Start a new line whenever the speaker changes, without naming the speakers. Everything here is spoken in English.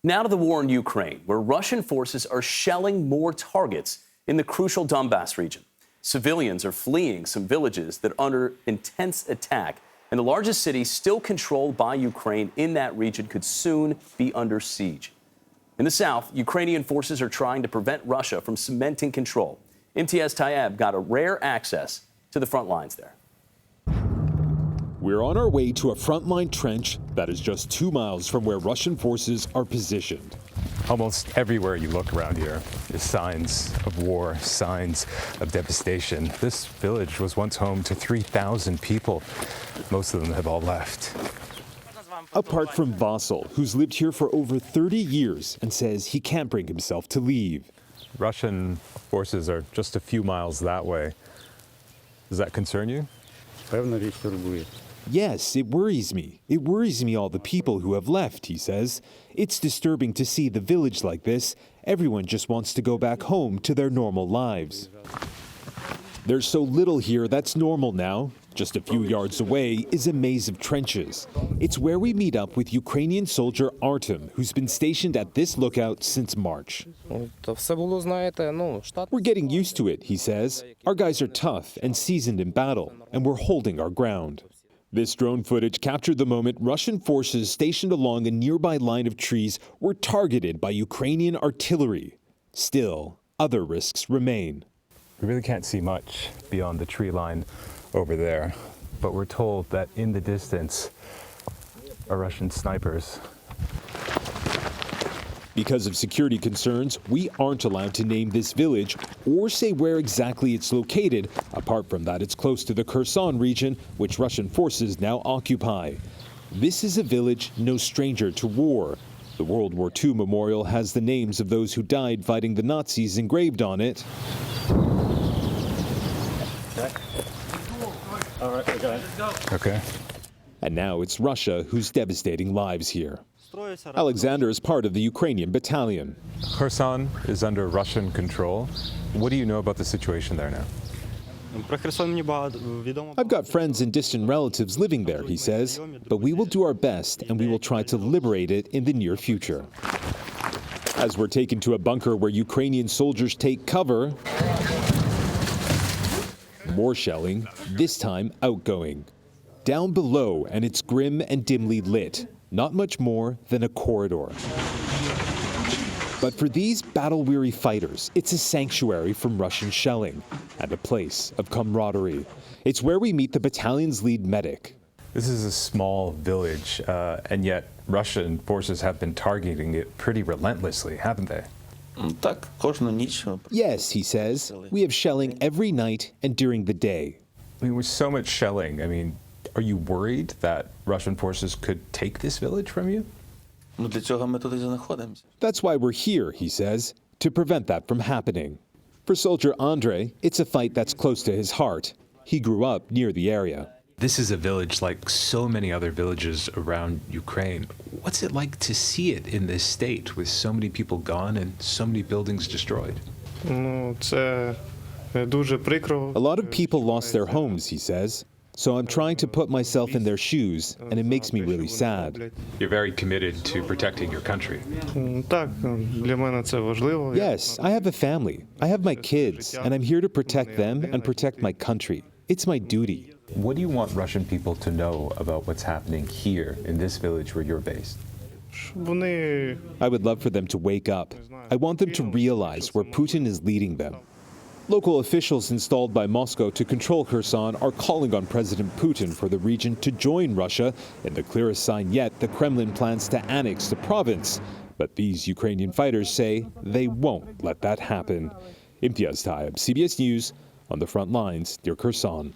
Now to the war in Ukraine, where Russian forces are shelling more targets in the crucial Donbass region. Civilians are fleeing some villages that are under intense attack, and the largest city still controlled by Ukraine in that region could soon be under siege. In the south, Ukrainian forces are trying to prevent Russia from cementing control. Imtiaz Tyab got a rare access to the front lines there.
We're on our way to a frontline trench that is just 2 miles from where Russian forces are positioned.
Almost everywhere you look around here is signs of war, signs of devastation. This village was once home to 3,000 people. Most of them have all left.
Apart from Vasyl, who's lived here for over 30 years and says he can't bring himself to leave.
Russian forces are just a few miles that way. Does that concern you?
Yes, it worries me. It worries me all the people who have left, he says. It's disturbing to see the village like this. Everyone just wants to go back home to their normal lives. There's so little here that's normal now. Just a few yards away is a maze of trenches. It's where we meet up with Ukrainian soldier Artem, who's been stationed at this lookout since March. We're getting used to it, he says. Our guys are tough and seasoned in battle, and we're holding our ground. This drone footage captured the moment Russian forces stationed along a nearby line of trees were targeted by Ukrainian artillery. Still, other risks remain.
We really can't see much beyond the tree line over there, but we're told that in the distance are Russian snipers.
Because of security concerns, we aren't allowed to name this village or say where exactly it's located, apart from that it's close to the Kherson region, which Russian forces now occupy. This is a village no stranger to war. The World War II memorial has the names of those who died fighting the Nazis engraved on it.
All right, we're going. Okay.
And now it's Russia who's devastating lives here. Alexander is part of the Ukrainian battalion.
Kherson is under Russian control. What do you know about the situation there now?
I've got friends and distant relatives living there, he says, but we will do our best and we will try to liberate it in the near future. As we're taken to a bunker where Ukrainian soldiers take cover, more shelling, this time outgoing. Down below, and it's grim and dimly lit. Not much more than a corridor. But for these battle-weary fighters, it's a sanctuary from Russian shelling and a place of camaraderie. It's where we meet the battalion's lead medic.
This is a small village, and yet Russian forces have been targeting it pretty relentlessly, haven't they?
Yes, he says. We have shelling every night and during the day.
I mean, with so much shelling, are you worried that Russian forces could take this village from you?
That's why we're here, he says, to prevent that from happening. For soldier Andrei, it's a fight that's close to his heart. He grew up near the area.
This is a village like so many other villages around Ukraine. What's it like to see it in this state with so many people gone and so many buildings destroyed?
A lot of people lost their homes, he says. So I'm trying to put myself in their shoes, and it makes me really sad.
You're very committed to protecting your country.
Yes, I have a family. I have my kids, and I'm here to protect them and protect my country. It's my duty.
What do you want Russian people to know about what's happening here in this village where you're based?
I would love for them to wake up. I want them to realize where Putin is leading them. Local officials installed by Moscow to control Kherson are calling on President Putin for the region to join Russia. In the clearest sign yet, the Kremlin plans to annex the province. But these Ukrainian fighters say they won't let that happen. Imtiaz Tyab, CBS News, on the front lines near Kherson.